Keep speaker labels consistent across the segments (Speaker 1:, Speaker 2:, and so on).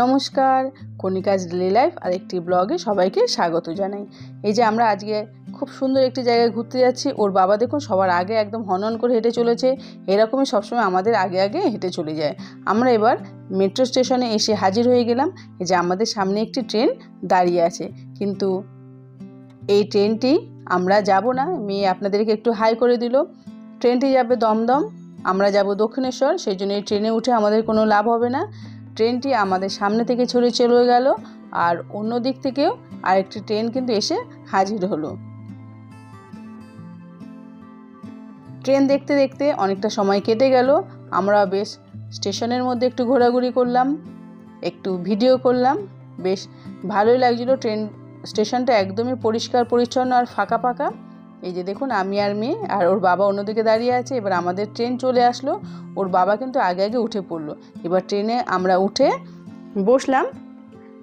Speaker 1: নমস্কার, কণিকাজ daily life আরেকটি ব্লগে সবাইকে স্বাগত জানাই। এই যে আমরা আজকে খুব সুন্দর একটি জায়গায় ঘুরতে যাচ্ছি। ওর বাবা দেখুন সবার আগে একদম হনন করে হেঁটে চলেছে, এরকমই সবসময় আমাদের আগে আগে হেঁটে চলে যায়। আমরা এবার মেট্রো স্টেশনে এসে হাজির হয়ে গেলাম। এই যে আমাদের সামনে একটি ট্রেন দাঁড়িয়ে আছে, কিন্তু এই ট্রেনটি আমরা যাব না। মেয়ে আপনাদেরকে একটু হাই করে দিল। ট্রেনটি যাবে দমদম, আমরা যাব দক্ষিণেশ্বর, সেই জন্য এই ট্রেনে উঠে আমাদের কোনো লাভ হবে না। ট্রেনটি আমাদের সামনে থেকে ছড়ে চলে গেল, আর অন্য দিক থেকেও আরেকটি ট্রেন কিন্তু এসে হাজির হলো। ট্রেন দেখতে দেখতে অনেকটা সময় কেটে গেল। আমরা বেশ স্টেশনের মধ্যে একটু ঘোরাঘুরি করলাম, একটু ভিডিও করলাম, বেশ ভালোই লাগছিল। ট্রেন স্টেশনটা একদমই পরিষ্কার পরিচ্ছন্ন আর ফাঁকা ফাঁকা। এই যে দেখুন আমি আর মেয়ে আর ওর বাবা অন্যদিকে দাঁড়িয়ে আছে। এবার আমাদের ট্রেন চলে আসলো, ওর বাবা কিন্তু আগে আগে উঠে পড়লো। এবার ট্রেনে আমরা উঠে বসলাম,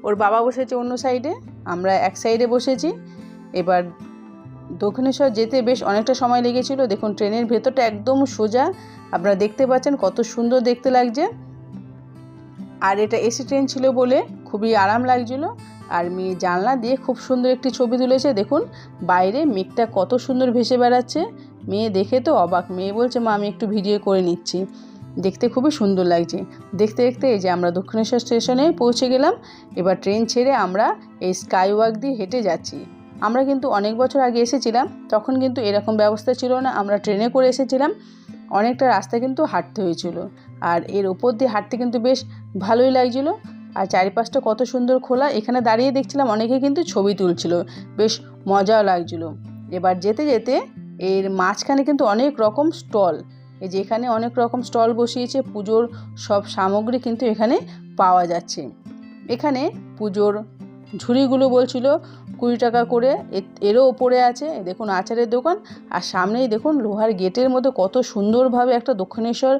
Speaker 1: ওর বাবা বসেছে অন্য সাইডে, আমরা এক সাইডে বসেছি। এবার দক্ষিণেশ্বর যেতে বেশ অনেকটা সময় লেগেছিল। দেখুন ট্রেনের ভেতরটা একদম সোজা, আপনারা দেখতে পাচ্ছেন কত সুন্দর দেখতে লাগছে। আর এটা এসি ট্রেন ছিল বলে খুবই আরাম লাগছিল। আর মেয়ে জানলা দিয়ে খুব সুন্দর একটি ছবি তুলেছে। দেখুন বাইরে মেঘটা কত সুন্দর ভেসে বেড়াচ্ছে। মেয়ে দেখে তো অবাক, মেয়ে বলছে মা আমি একটু ভিডিও করে নিচ্ছি, দেখতে খুবই সুন্দর লাগছে। দেখতে দেখতে এই যে আমরা দক্ষিণেশ্বর স্টেশনে পৌঁছে গেলাম। এবার ট্রেন ছেড়ে আমরা এই স্কাই ওয়াক দিয়ে হেঁটে যাচ্ছি। আমরা কিন্তু অনেক বছর আগে এসেছিলাম, তখন কিন্তু এরকম ব্যবস্থা ছিল না। আমরা ট্রেনে করে এসেছিলাম, অনেকটা রাস্তা কিন্তু হাঁটতে হয়েছিল। আর এর ওপর দিয়ে হাঁটতে কিন্তু বেশ ভালোই লাগছিল। আর চারিপাশটা কত সুন্দর খোলা, এখানে দাঁড়িয়ে দেখছিলাম অনেকে কিন্তু ছবি তুলছিল, বেশ মজাও লাগছিল। এবার যেতে যেতে এর মাঝখানে কিন্তু অনেক রকম স্টল, এই যে এখানে অনেক রকম স্টল বসিয়েছে। পুজোর সব সামগ্রী কিন্তু এখানে পাওয়া যাচ্ছে। এখানে পুজোর ঝুড়িগুলো বলছিল 20 টাকা করে, এরও ওপরে আছে। দেখুন আচারের দোকান, আর সামনেই দেখুন লোহার গেটের মধ্যে কত সুন্দরভাবে একটা দক্ষিণেশ্বর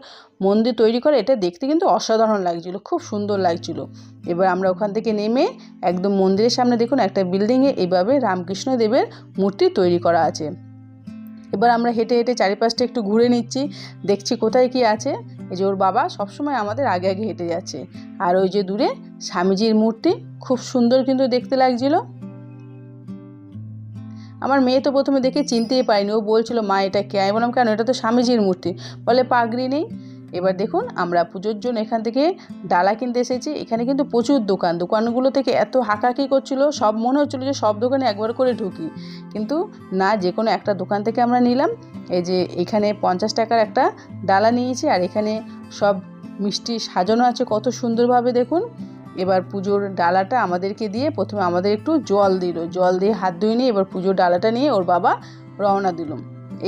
Speaker 1: মন্দির তৈরি করে। এটা দেখতে কিন্তু অসাধারণ লাগছিল, খুব সুন্দর লাগছিল। এবার আমরা ওখান থেকে নেমে একদম মন্দিরের সামনে দেখুন একটা বিল্ডিংয়ে এইভাবে রামকৃষ্ণ দেবের মূর্তি তৈরি করা আছে। এবার আমরা হেঁটে হেঁটে চারিপাশটা একটু ঘুরে নিচ্ছি, দেখছি কোথায় কি আছে। এই যে ওর বাবা সবসময় আমাদের আগে আগে হেঁটে যাচ্ছে। আর ওই যে দূরে স্বামীজির মূর্তি, খুব সুন্দর কিন্তু দেখতে লাগছিল। আমার মেয়ে তো প্রথমে দেখে চিনতেই পারিনি, ও বলছিল মা এটা কে? আমি বললাম কেন, এটা তো স্বামীজির মূর্তি। বলে পাগড়ি নেই। এবার দেখুন আমরা পুজোর জন্য এখান থেকে ডালা কিনতে এসেছি। এখানে কিন্তু প্রচুর দোকান, দোকানগুলো থেকে এত হাঁকাকি করছিল, সব মনে হচ্ছিলো যে সব দোকানে একবার করে ঢুকি, কিন্তু না, যে কোনো একটা দোকান থেকে আমরা নিলাম। এই যে এখানে 50 টাকার একটা ডালা নিয়েছি, আর এখানে সব মিষ্টি সাজানো আছে কত সুন্দরভাবে দেখুন। এবার পুজোর ডালাটা আমাদেরকে দিয়ে প্রথমে আমাদের একটু জল দিল, জল দিয়ে হাত ধুয়ে নিয়ে এবার পুজোর ডালাটা নিয়ে ওর বাবা রওনা দিল।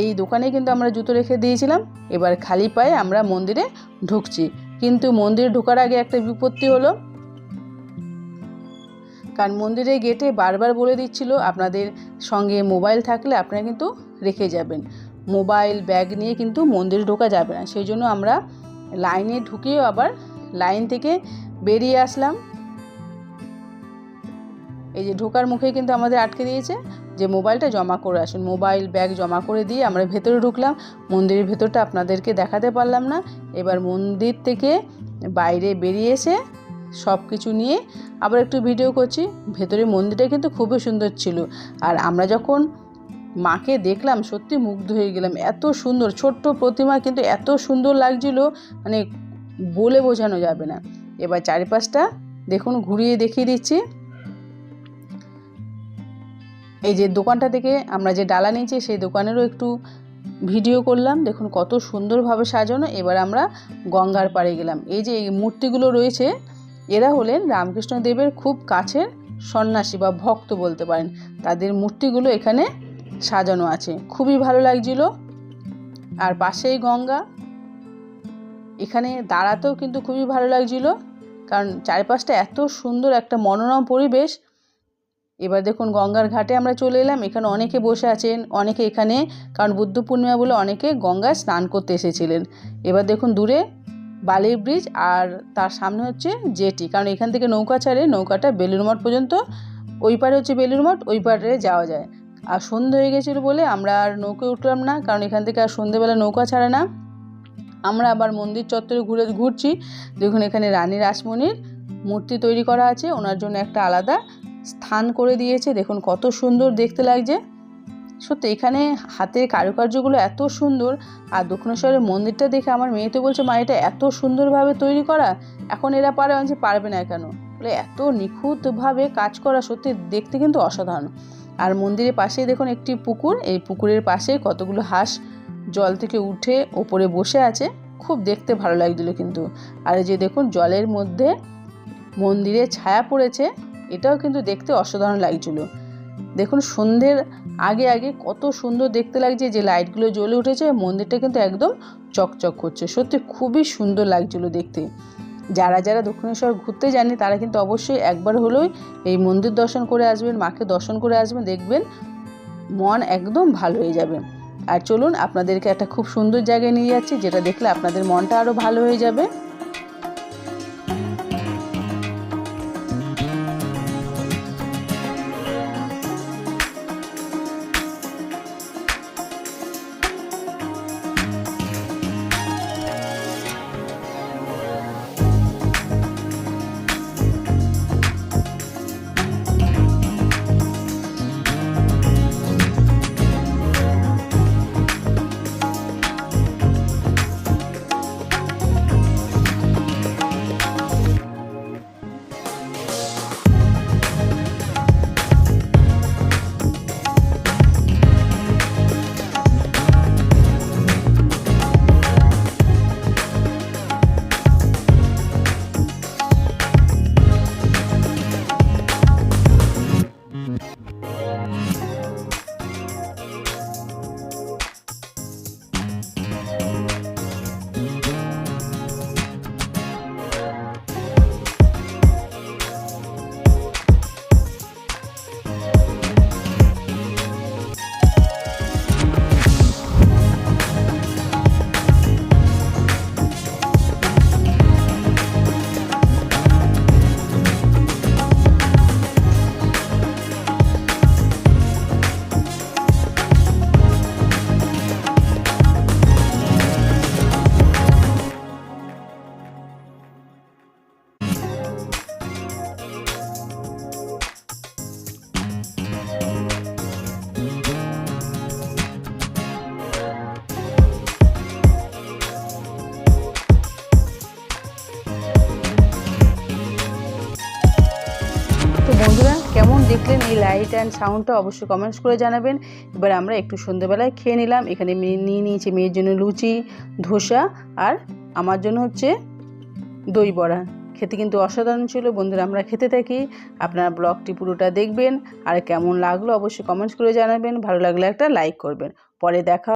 Speaker 1: এই দোকানে কিন্তু আমরা জুতো রেখে দিয়েছিলাম। এবার খালি পায়ে আমরা মন্দিরে ঢুকছি, কিন্তু মন্দিরে ঢোকার আগে একটা বিপত্তি হলো। কারণ মন্দিরের গেটে বারবার বলে দিচ্ছিল আপনাদের সঙ্গে মোবাইল থাকলে আপনারা কিন্তু রেখে যাবেন, মোবাইল ব্যাগ নিয়ে কিন্তু মন্দিরে ঢোকা যাবে না। সেই জন্য আমরা লাইনে ঢুকিয়েও আবার লাইন থেকে বেরিয়ে আসলাম। এই যে ঢোকার মুখে কিন্তু আমাদের আটকে দিয়েছে যে মোবাইলটা জমা করে আসুন। মোবাইল ব্যাগ জমা করে দিয়ে আমরা ভেতরে ঢুকলাম। মন্দিরের ভেতরটা আপনাদেরকে দেখাতে পারলাম না। এবার মন্দির থেকে বাইরে বেরিয়ে এসে সব কিছু নিয়ে আবার একটু ভিডিও করছি। ভেতরে মন্দিরটা কিন্তু খুবই সুন্দর ছিল। আর আমরা যখন মাকে দেখলাম সত্যি মুগ্ধ হয়ে গেলাম, এত সুন্দর ছোট্ট প্রতিমা, কিন্তু এত সুন্দর লাগছিল, মানে বলে বোঝানো যাবে না। এবার চারিপাশটা দেখুন ঘুরিয়ে দেখিয়ে দিচ্ছি। এই যে দোকানটা থেকে আমরা যে ডালা নিয়েছি সেই দোকানেরও একটু ভিডিও করলাম। দেখুন কত সুন্দরভাবে সাজানো। এবার আমরা গঙ্গার পাড়ে গেলাম। এই যে এই মূর্তিগুলো রয়েছে, এরা হলেন রামকৃষ্ণ দেবের খুব কাছের সন্ন্যাসী বা ভক্ত বলতে পারেন, তাদের মূর্তিগুলো এখানে সাজানো আছে, খুবই ভালো লাগছিল। আর পাশেই গঙ্গা, এখানে দাঁড়াতেও কিন্তু খুবই ভালো লাগছিল, কারণ চারপাশটা এত সুন্দর একটা মনোরম পরিবেশ। এবার দেখুন গঙ্গার ঘাটে আমরা চলে এলাম। এখানে অনেকে বসে আছেন, অনেকে এখানে কারণ বুদ্ধ পূর্ণিমা বলে অনেকে গঙ্গায় স্নান করতে এসেছিলেন। এবার দেখুন দূরে বালির ব্রিজ, আর তার সামনে হচ্ছে জেটি, কারণ এখান থেকে নৌকা ছাড়ে, নৌকাটা বেলুড় মঠ পর্যন্ত, ওই পারে হচ্ছে বেলুড় মঠ, ওই পারে যাওয়া যায়। আর সন্ধে হয়ে গেছিলো বলে আমরা আর নৌকোয় উঠলাম না, কারণ এখান থেকে আর সন্ধেবেলা নৌকা ছাড়ে না। আমরা আবার মন্দির চত্বরে ঘুরছি। দেখুন এখানে রানী রাসমণির মূর্তি তৈরি করা আছে, ওনার জন্য একটা আলাদা স্থান করে দিয়েছে। দেখুন কত সুন্দর দেখতে লাগছে। সত্যি এখানে হাতের কারুকার্যগুলো এত সুন্দর। আর দক্ষিণেশ্বরের মন্দিরটা দেখে আমার মেয়ে তো বলছে, মা এটা এত সুন্দরভাবে তৈরি করা, এখন এরা পারবে না কেন, বলে এত নিখুঁতভাবে কাজ করা, সত্যি দেখতে কিন্তু অসাধারণ। আর মন্দিরের পাশেই দেখুন একটি পুকুর, এই পুকুরের পাশে কতগুলো হাঁস জল থেকে উঠে ওপরে বসে আছে, খুব দেখতে ভালো লাগছিলো কিন্তু। আর এই যে দেখুন জলের মধ্যে মন্দিরে ছায়া পড়েছে, এটাও কিন্তু দেখতে অসাধারণ লাগছিলো। দেখুন সন্ধ্যের আগে আগে কত সুন্দর দেখতে লাগছে, যে লাইটগুলো জ্বলে উঠেছে, মন্দিরটা কিন্তু একদম চকচক করছে, সত্যি খুবই সুন্দর লাগছিলো দেখতে। যারা যারা দক্ষিণেশ্বর ঘুরতে যাননি তারা কিন্তু অবশ্যই একবার হলেও এই মন্দির দর্শন করে আসবেন, মাকে দর্শন করে আসবেন, দেখবেন মন একদম ভালো হয়ে যাবে। আর চলুন আপনাদেরকে একটা খুব সুন্দর জায়গায় নিয়ে যাচ্ছি, যেটা দেখলে আপনাদের মনটা আরও ভালো হয়ে যাবে। তো বন্ধুরা কেমন দেখলেন এই লাইট অ্যান্ড সাউন্ডটা অবশ্যই কমেন্টস করে জানাবেন। এবার আমরা একটু সন্ধ্যেবেলায় খেয়ে নিলাম। এখানে নিয়ে নিয়েছি মেয়ের জন্য লুচি, ধোসা, আর আমার জন্য হচ্ছে দই বড়া। খেতে কিন্তু অসাধারণ ছিল। বন্ধুরা আমরা খেতে থাকি, আপনারা ব্লগটি পুরোটা দেখবেন, আর কেমন লাগলো অবশ্যই কমেন্টস করে জানাবেন। ভালো লাগলে একটা লাইক করবেন। পরে দেখা